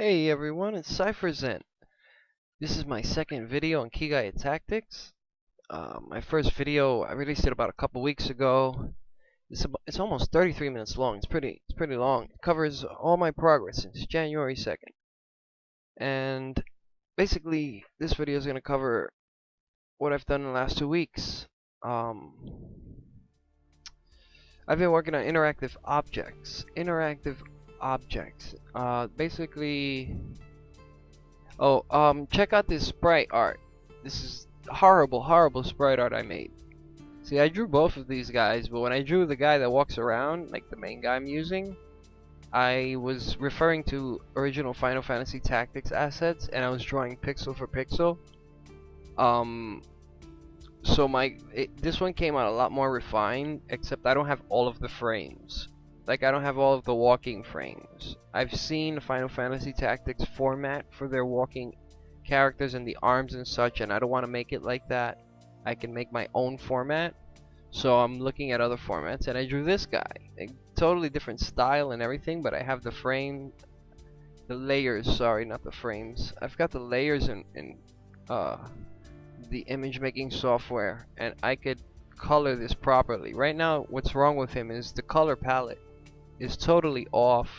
Hey everyone, it's CypherZen. This is my second video on KIGAEA Tactics. My first video, I released it about a couple weeks ago. It's almost 33 minutes long. It's pretty long. It covers all my progress since January 2nd. And basically, this video is going to cover what I've done in the last 2 weeks. I've been working on interactive objects. Basically, check out this sprite art. This is horrible sprite art I made. See, I drew both of these guys, but when I drew the guy that walks around, like the main guy I'm using, I was referring to original Final Fantasy Tactics assets, and I was drawing pixel for pixel. So this one came out a lot more refined, except I don't have all of the frames. Like, I don't have all of the walking frames. I've seen Final Fantasy Tactics format for their walking characters and the arms and such, and I don't want to make it like that. I can make my own format. So I'm looking at other formats, and I drew this guy. A totally different style and everything, but I have the layers, sorry, not the frames. I've got the layers in the image making software, and I could color this properly. Right now, what's wrong with him is the color palette is totally off,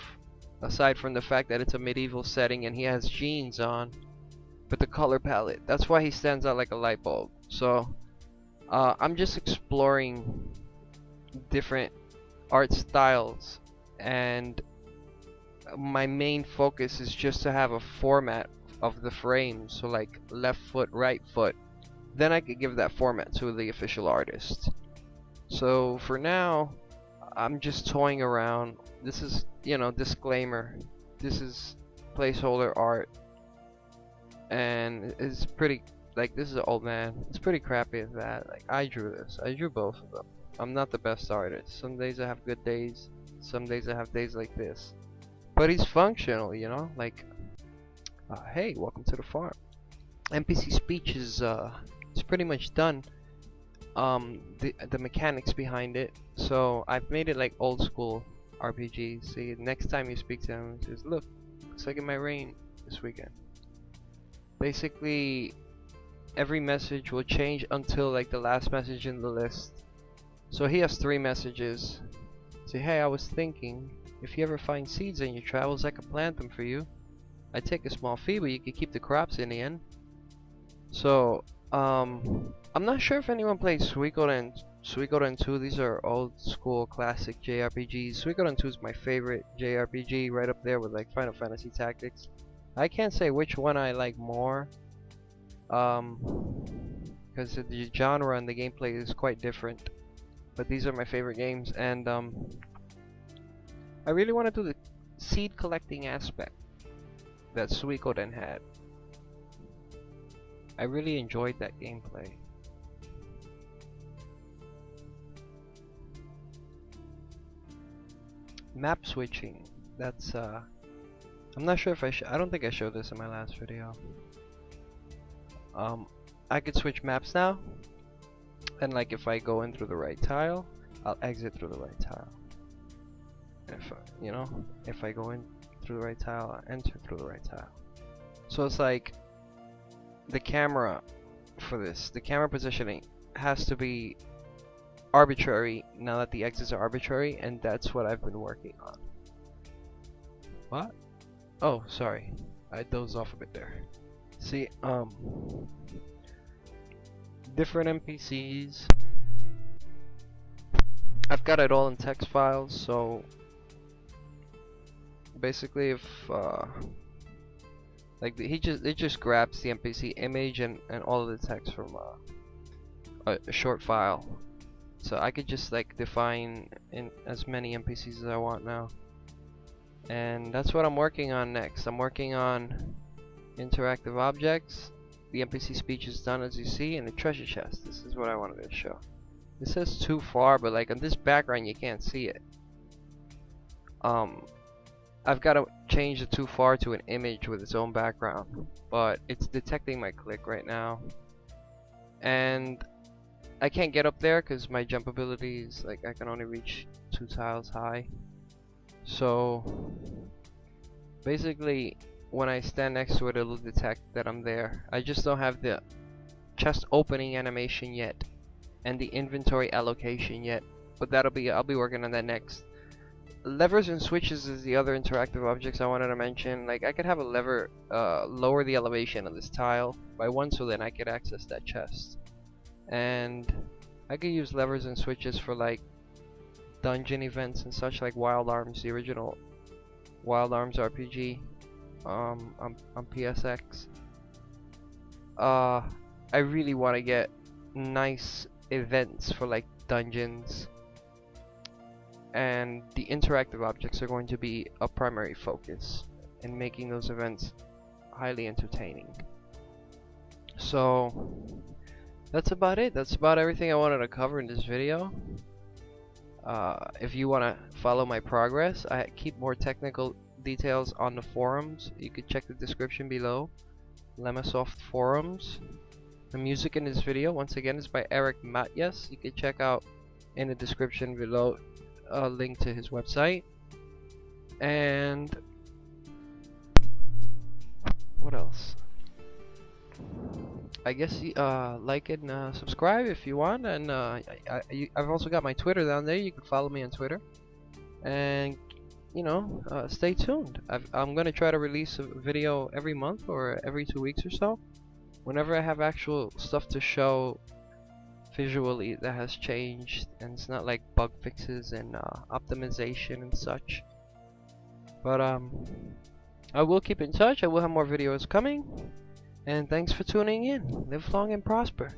aside from the fact that it's a medieval setting and he has jeans on. But the color palette, that's why he stands out like a light bulb. So I'm just exploring different art styles, and my main focus is just to have a format of the frames. So like left foot, right foot, then I could give that format to the official artist. So for now, I'm just toying around. This is, disclaimer, this is placeholder art, and it's pretty, like, this is an old man. It's pretty crappy at that. Like, I drew both of them. I'm not the best artist. Some days I have good days, some days I have days like this. But he's functional, like, hey, welcome to the farm. NPC speech is pretty much done. The mechanics behind it. So I've made it like old school RPGs. See, next time you speak to him, it says, "Look, looks like it might rain this weekend." Basically, every message will change until like the last message in the list. So he has 3 messages. Say, "Hey, I was thinking, if you ever find seeds in your travels, I could plant them for you. I take a small fee, but you could keep the crops in the end." So I'm not sure if anyone plays Suikoden 2. These are old school classic jRPGs. Suikoden 2 is my favorite jRPG, right up there with like Final Fantasy Tactics. I can't say which one I like more, because the genre and the gameplay is quite different. But these are my favorite games, and I really want to do the seed collecting aspect that Suikoden had. I really enjoyed that gameplay. Map switching. That's I'm not sure if I don't think I showed this in my last video. I could switch maps now, and like if I go in through the right tile, I'll exit through the right tile. And if I go in through the right tile, I'll enter through the right tile. So it's like the camera for this, the camera positioning has to be arbitrary now that the exits are arbitrary, and that's what I've been working on. What? Oh, sorry, I dozed off a bit there. See, different NPCs. I've got it all in text files, so basically if like it just grabs the NPC image and all of the text from a short file. So I could just like define in as many NPCs as I want now. And that's what I'm working on next. I'm working on interactive objects. The NPC speech is done, as you see, and the treasure chest. This is what I wanted to show. It says too far, but like on this background you can't see it. I've got to change the too far to an image with its own background, but it's detecting my click right now, and I can't get up there because my jump ability is like I can only reach 2 tiles high. So basically when I stand next to it, it'll detect that I'm there. I just don't have the chest opening animation yet and the inventory allocation yet, but I'll be working on that next. Levers and switches is the other interactive objects I wanted to mention. Like, I could have a lever lower the elevation of this tile by 1, so then I could access that chest. And I could use levers and switches for like dungeon events and such, like Wild Arms, the original Wild Arms RPG on PSX. I really want to get nice events for like dungeons, and the interactive objects are going to be a primary focus in making those events highly entertaining. So that's about it. That's about everything I wanted to cover in this video. If you want to follow my progress, I keep more technical details on the forums. You could check the description below. Lemma Soft Forums. The music in this video, once again, is by Eric Matyas. You can check out in the description below a link to his website. And what else? I guess like and subscribe if you want. And I've also got my Twitter down there. You can follow me on Twitter. And you know, stay tuned. I'm gonna try to release a video every month or every 2 weeks or so. Whenever I have actual stuff to show visually that has changed, and it's not like bug fixes and optimization and such. But I will keep in touch. I will have more videos coming, and thanks for tuning in. Live long and prosper.